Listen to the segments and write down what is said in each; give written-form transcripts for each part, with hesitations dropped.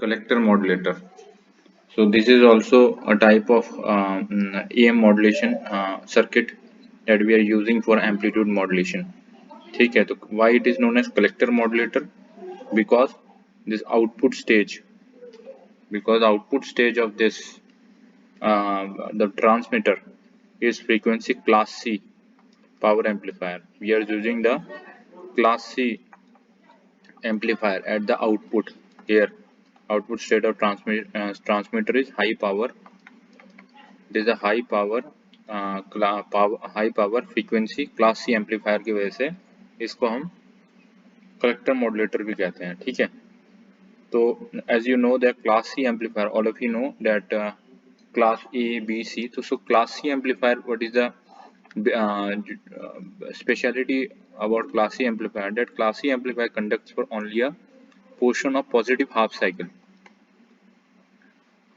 collector modulator. So this is also a type of AM modulation circuit that we are using for amplitude modulation. ठीक है, तो why it is known as collector modulator? Because this output stage, of this the transmitter is frequency class C power amplifier. We are using the class C amplifier at the output here. Output state of transmitter is high power. It is a high power frequency class C amplifier की वजह से इसको हम collector modulator भी कहते हैं. ठीक है, तो as you know that class C amplifier, all of you know that class A, B, C. So class C amplifier, what is the speciality about class C amplifier? That class C amplifier conducts for only a portion of positive half cycle.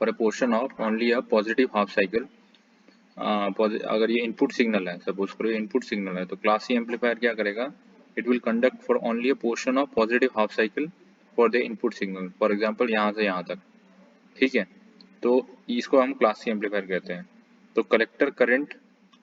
For a portion of only a positive half cycle. अगर ये input signal है, suppose करो ये input signal है, तो class C amplifier क्या करेगा? It will conduct for only a portion of positive half cycle for the input signal. For example यहाँ से यहाँ तक. ठीक है, तो इसको हम क्लास सी एम्पलीफायर कहते हैं. तो collector current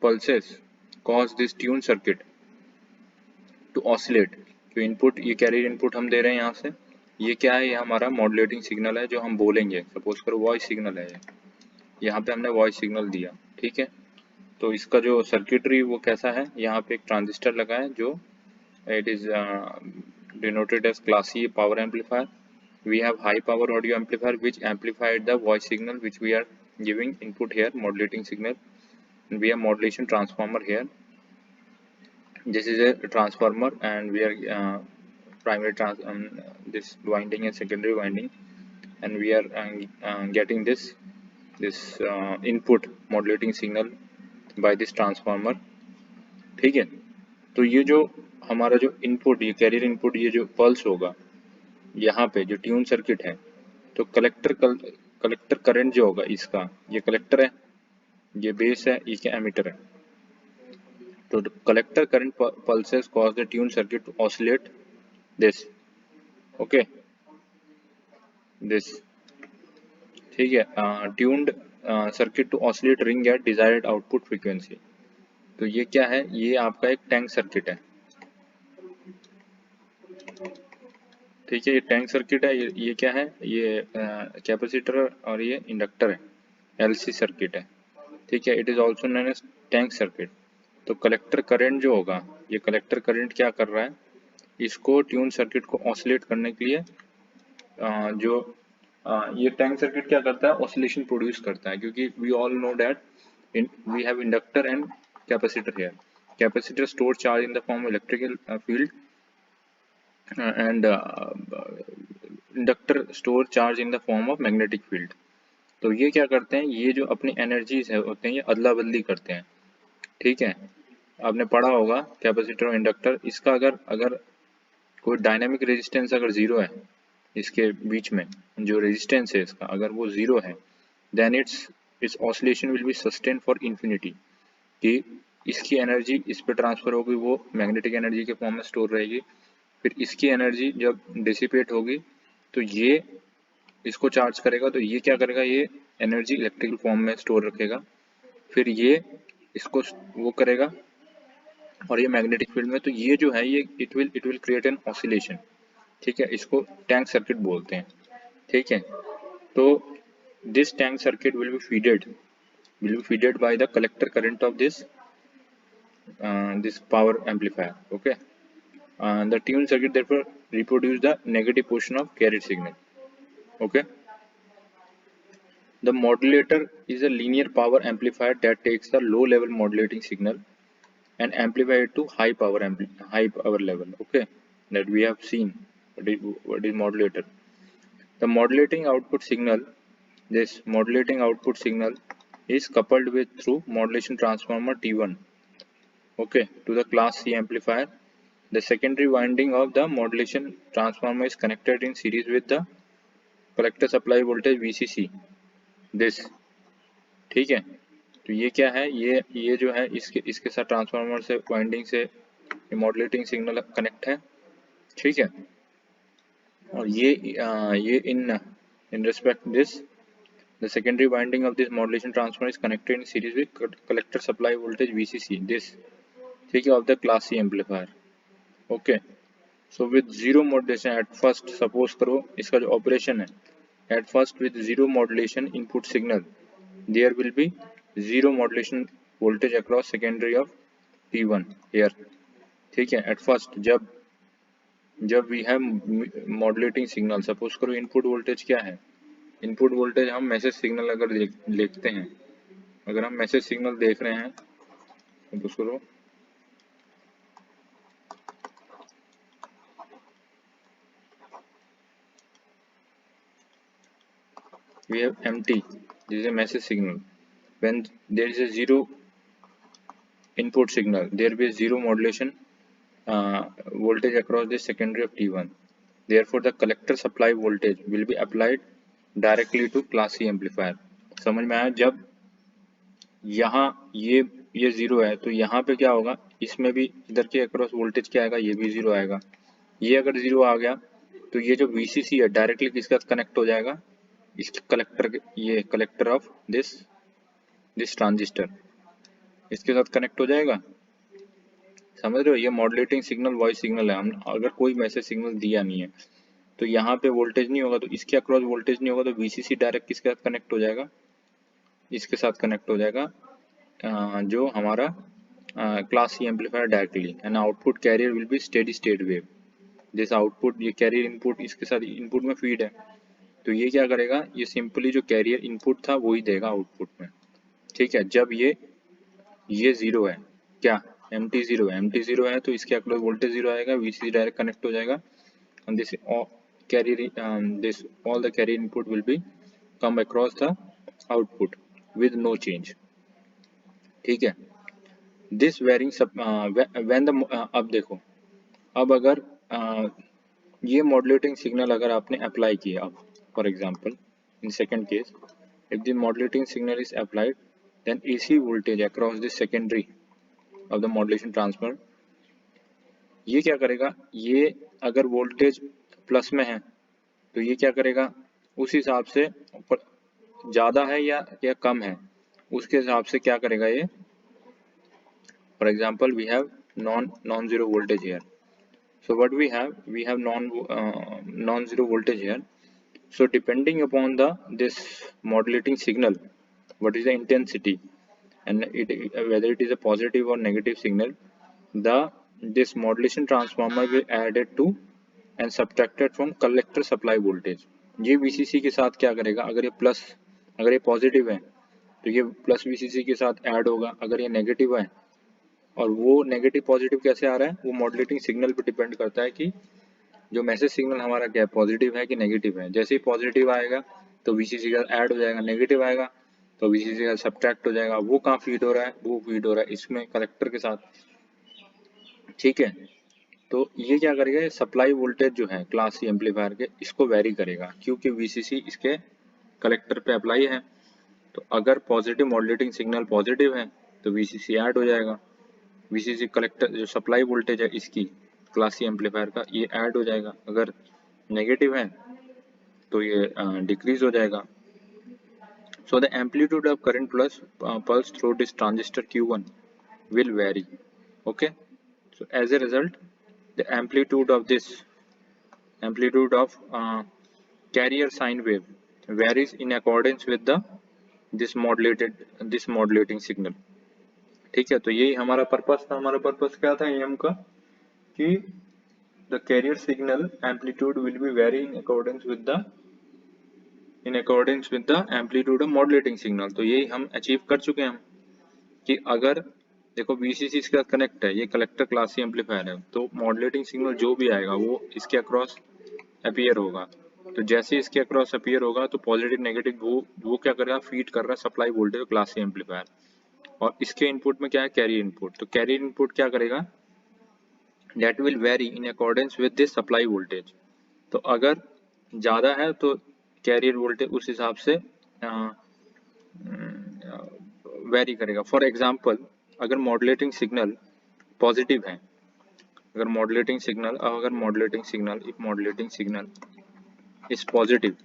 pulses cause this tune circuit to oscillate. जो इनपुट, ये कैरियर इनपुट हम दे रहे हैं यहाँ से, ये क्या है? ये हमारा मॉड्यूलेटिंग सिग्नल है जो हम बोलेंगे. सपोज करो वॉइस सिग्नल है, यहाँ पे हमने वॉइस सिग्नल दिया. ठीक है, तो इसका जो सर्किटरी वो कैसा है? यहाँ पे एक ट्रांजिस्टर लगा है जो it is denoted as class C power amplifier. We have high power audio amplifier which amplified the voice signal which we are giving input here, modulating signal. And we have modulation transformer here. This is a transformer and we are primary this winding and secondary winding, and we are getting this input modulating signal by this transformer. ठीक है, तो ये जो हमारा जो input, ये carrier input, ये जो पल्स होगा यहाँ पे जो ट्यून सर्किट है, तो कलेक्टर करंट जो होगा इसका, ये कलेक्टर है, ये बेस है, ये क्या एमिटर है. तो collector current pulses cause the tune circuit to oscillate this. Okay, this. ठीक है, tuned circuit to oscillate ring at desired output frequency. तो ये क्या है? ये आपका एक टैंक सर्किट है. ठीक है, ये टैंक सर्किट है. ये क्या है? ये कैपेसिटर और ये इंडक्टर है, एलसी सर्किट है. ठीक है, it is also known as tank circuit. तो कलेक्टर करंट जो होगा, ये कलेक्टर करंट क्या कर रहा है? इसको ट्यून सर्किट को ऑसिलेट करने के लिए ये टैंक सर्किट क्या करता है? ऑसिलेशन प्रोड्यूस करता है, क्योंकि we all know that we have inductor and capacitor here. Capacitor store charge in the form of electrical field and inductor store charge in the form of magnetic field. तो ये क्या करते हैं? ये जो अपनी एनर्जीज है होते हैं, ये अदला बदली करते हैं. ठीक है, आपने पढ़ा होगा कैपेसिटर और इंडक्टर. इसका अगर कोई डायनामिक रेजिस्टेंस अगर जीरो है, इसके बीच में जो रेजिस्टेंस है इसका अगर वो जीरो है, then its oscillation will be sustain for infinity. कि इसकी एनर्जी इस पे ट्रांसफर होगी, वो मैग्नेटिक एनर्जी के फॉर्म में स्टोर रहेगी. फिर इसकी एनर्जी जब डिसिपेट होगी तो ये इसको चार्ज करेगा, तो ये क्या करेगा? ये एनर्जी इलेक्ट्रिकल फॉर्म में स्टोर रखेगा. फिर ये इसको वो करेगा और ये मैग्नेटिक फील्ड में, तो ये जो है ये it will create an oscillation. ठीक है, इसको टैंक सर्किट बोलते हैं. ठीक है, तो this tank circuit will be feeded by the collector current of this power amplifier. Okay, the tuned circuit therefore reproduce the negative portion of carried signal. Okay, the modulator is a linear power amplifier that takes the low level modulating signal and amplify it to high power level. Okay, that we have seen what is modulator. The modulating output signal, this modulating output signal is coupled with through modulation transformer T1, okay, to the class C amplifier. The secondary winding of the modulation transformer is connected in series with the collector supply voltage VCC. This. ठीक है, तो ये क्या है? ये जो है इसके साथ ट्रांसफार्मर से वाइंडिंग से मॉड्यूलेटिंग सिग्नल कनेक्ट है. ठीक है, और ये इन In respect this, the secondary winding of this modulation transformer is connected in series with collector supply voltage VCC. This ठीक है of the class C amplifier. Okay. So with zero modulation at first, suppose करो इसका जो operation है, at first with zero modulation input signal, there will be zero modulation voltage across secondary of T1 here. ठीक है, at first जब we have modulating signal, suppose करो input voltage क्या है, इनपुट वोल्टेज हम मैसेज सिग्नल अगर लिखते हैं, अगर हम मैसेज सिग्नल देख रहे हैं तो करो we have empty, this is a message signal. When there is a zero input signal, there will be zero modulation voltage across the secondary of T1. Therefore the collector supply voltage will be applied directly to class C amplifier. समझ में आया? जब यहाँ ये zero है तो यहाँ पे क्या होगा, इसमें भी इधर के अक्रॉस वोल्टेज क्या आएगा, ये भी जीरो आएगा. ये अगर जीरो आ गया तो ये जो VCC है डायरेक्टली किसके साथ कनेक्ट हो जाएगा, इस कलेक्टर के, ये कलेक्टर ऑफ दिस ट्रांजिस्टर इसके साथ कनेक्ट हो जाएगा. समझ रहे हो? ये मॉड्यूलेटिंग सिग्नल वॉइस सिग्नल है. हम अगर कोई मैसेज सिग्नल दिया नहीं है तो यहाँ पे वोल्टेज नहीं होगा, तो इसके अक्रॉस वोल्टेज नहीं होगा, तो VCC डायरेक्ट किसके साथ कनेक्ट हो जाएगा, इसके साथ कनेक्ट हो जाएगा जो हमारा class C amplifier directly. And output carrier will be steady state wave. This output, ये कैरियर इनपुट इसके साथ इनपुट में फीड है, तो ये क्या करेगा, ये सिंपली जो कैरियर इनपुट था वही देगा आउटपुट में. ठीक है, जब ये जीरो है, क्या एम्प्टी जीरो है, एम्प्टी जीरो है तो इसके अक्रॉस वोल्टेज जीरो आएगा, VCC डायरेक्ट कनेक्ट हो जाएगा. and this carrier this all the carrier input will be come across the output with no change. ठीक है, this varying when the अब देखो, अब अगर ये modulating signal अगर आपने अप्लाई किया, अब for example in second case if the modulating signal is applied then AC voltage across the secondary of the modulation transformer, ये क्या करेगा, ये अगर वोल्टेज प्लस में है तो ये क्या करेगा, उस हिसाब से ज़्यादा है या कम है उसके हिसाब से क्या करेगा ये. For example we have non zero voltage here, so what we have non zero voltage here. So depending upon this modulating signal what is the intensity and whether it is a positive or negative signal, this modulation transformer will added to and subtracted from collector supply voltage. ये VCC के साथ क्या करेगा, अगर ये positive है तो ये प्लस VCC के साथ ऐड होगा, अगर ये नेगेटिव है, और वो नेगेटिव पॉजिटिव कैसे आ रहा है, वो मॉड्यूलेटिंग सिग्नल पे डिपेंड करता है कि जो मैसेज सिग्नल हमारा क्या पॉजिटिव है कि नेगेटिव है. जैसे ही पॉजिटिव आएगा तो VCC का ऐड हो जाएगा, नेगेटिव आएगा तो VCC का सब्ट्रैक्ट हो जाएगा. वो कहाँ फीड हो रहा है, वो फीड हो रहा है इसमें कलेक्टर के साथ. ठीक है, तो ये क्या करेगा, ये सप्लाई वोल्टेज जो है क्लास सी एम्पलीफायर के इसको वेरी करेगा क्योंकि VCC इसके कलेक्टर पे अप्लाई है. तो अगर पॉजिटिव मॉड्यूलेटिंग सिग्नल पॉजिटिव है तो VCC ऐड हो जाएगा, VCC कलेक्टर जो सप्लाई वोल्टेज है इसकी क्लास सी एम्पलीफायर का ये ऐड हो जाएगा. अगर नेगेटिव है तो ये डिक्रीज हो जाएगा. So the amplitude of current pulse through this transistor Q1 will vary. Okay. So as a result, the amplitude of carrier sine wave varies in accordance with this modulating signal. ठीक है, तो यही हमारा purpose था. हमारा purpose क्या था AM का, कि the carrier signal amplitude will be vary in accordance with the amplitude of modulating signal. तो यही हम अचीव कर चुके हैं कि अगर देखो VCC इसके साथ कनेक्ट है, ये कलेक्टर क्लास सी एम्पलीफायर है, तो मॉड्यूलेटिंग सिग्नल जो भी आएगा वो इसके अक्रॉस अपीयर होगा. तो जैसे इसके अक्रॉस अपीयर होगा तो पॉजिटिव नेगेटिव वो क्या करेगा, फीड कर रहा है supply voltage class C amplifier. और इसके इनपुट में क्या है, कैरियर इनपुट. तो कैरियर इनपुट क्या करेगा, that will vary in accordance with this supply voltage. तो अगर ज़्यादा है तो कैरियर वोल्टेज उस हिसाब से वेरी करेगा. फॉर एग्जांपल अगर मॉड्यूलेटिंग सिग्नल पॉजिटिव है, अगर modulating signal if modulating signal is positive,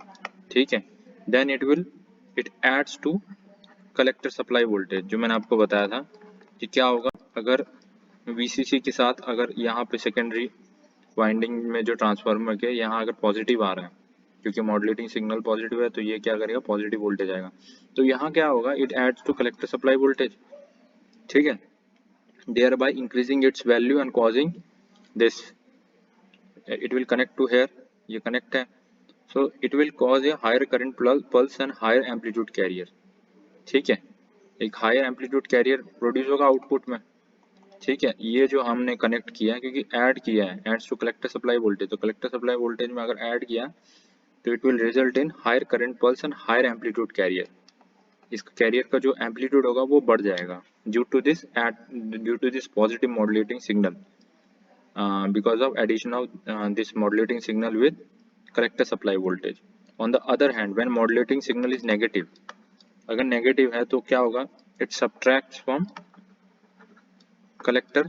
ठीक है। Then it adds to collector supply voltage, जो मैंने आपको बताया था कि क्या होगा अगर VCC के साथ अगर यहाँ पे सेकेंडरी वाइंडिंग में जो ट्रांसफार्मर के यहाँ अगर पॉजिटिव आ रहा है, क्योंकि मॉड्यूलेटिंग सिग्नल पॉजिटिव है तो ये क्या करेगा, पॉजिटिव वोल्टेज आएगा। तो यहाँ क्या होगा, it adds to collector supply voltage, ठीक है, thereby increasing its value and causing this, it will connect to here, ये कनेक्ट है, so it will cause a higher current pulse and higher amplitude carrier, ठीक है, एक higher amplitude carrier produce होगा output में, ठीक है। ये जो हमने कनेक्ट किया है, क्योंकि ऐड किया है, adds to collector supply voltage, तो कलेक्टर सप्लाई वोल्टेज में अगर ऐड किया तो it will result in higher current pulse and higher amplitude carrier, इसका कैरियर का जो एम्पलीट्यूड होगा वो बढ़ जाएगा due to this positive modulating signal, because of addition of this modulating signal with collector supply voltage. On the other hand, when modulating signal is negative, अगर negative है तो क्या होगा, it subtracts from collector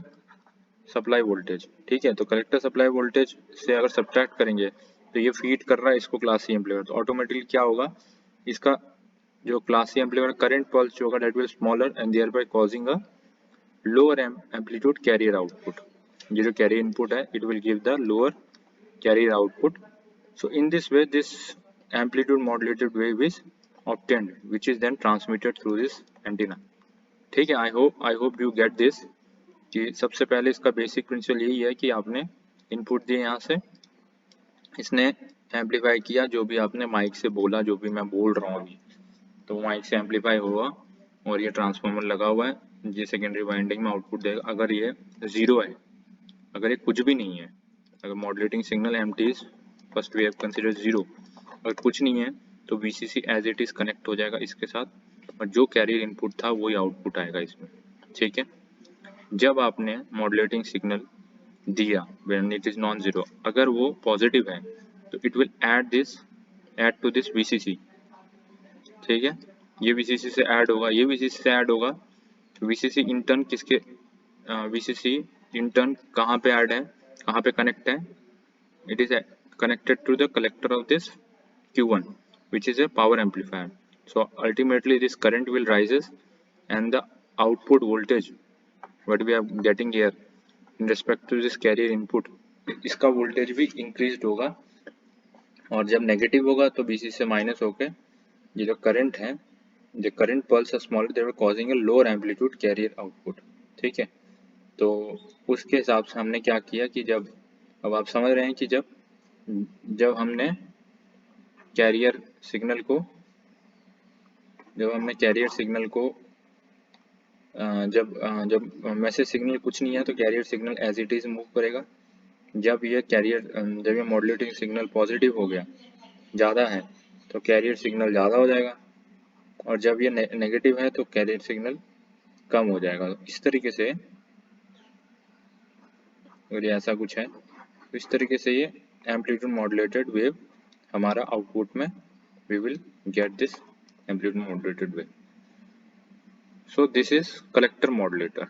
supply voltage, ठीक है। तो collector supply voltage से अगर सब्ट्रैक्ट करेंगे तो ये फीड कर रहा है इसको क्लास सी एम्पलीफायर, तो ऑटोमेटिकली क्या होगा, इसका जो class C amplifier current pulse जो होगा that will smaller and thereby causing a lower amplitude carrier output, ये जो कैरियर इनपुट है it will give the lower carrier output. So in this way, this amplitude modulated wave is obtained, which is then transmitted through this antenna. ठीक है, I hope you get this, कि सबसे पहले इसका basic principle यही है कि आपने इनपुट दिए यहाँ से, इसने एम्पलीफाई किया, जो भी आपने माइक से बोला, जो भी मैं बोल रहा हूँ अभी, तो माइक से एम्पलीफाई हुआ और ये ट्रांसफार्मर लगा हुआ है, ये सेकेंडरी वाइंडिंग में आउटपुट देगा। अगर ये जीरो है, अगर ये कुछ भी नहीं है, अगर modulating signal empty is first we have consider zero, अगर कुछ नहीं है तो VCC as it is connect हो जाएगा इसके साथ, और जो कैरियर इनपुट था वही आउटपुट आएगा इसमें, ठीक है। जब आपने मॉड्यूलेटिंग सिग्नल दिया when it is non zero, अगर वो पॉजिटिव है तो it will add to this VCC, ठीक है, ये VCC से ऐड होगा, ये VCC से ऐड होगा, VCC इन टर्न किसके, VCC इन टर्न कहाँ पे ऐड है, कहाँ पे कनेक्ट है, it is connected to the collector of this Q1, which is a power amplifier. So ultimately this current will rises and the output voltage what we are getting here in respect to this carrier input, इसका voltage भी increase होगा, और जब negative होगा तो VCC से minus होके ये जो करंट है, the current pulse are smaller, they were causing a lower amplitude carrier output, ठीक है। तो उसके हिसाब से हमने क्या किया कि जब, अब आप समझ रहे हैं कि जब हमने कैरियर सिग्नल को जब मैसेज सिग्नल कुछ नहीं है तो carrier signal as it is move करेगा। जब ये मॉड्यूलेटिंग सिग्नल पॉजिटिव हो गया, ज़्यादा है, तो कैरियर सिग्नल ज़्यादा हो जाएगा, और जब ये नेगेटिव है तो कैरियर सिग्नल कम हो जाएगा। इस तरीके से अगर ये ऐसा कुछ है तो इस तरीके से ये एम्पलीट्यूड मॉड्यूलेटेड वेव हमारा आउटपुट में we will get this amplitude modulated wave. So this is collector modulator.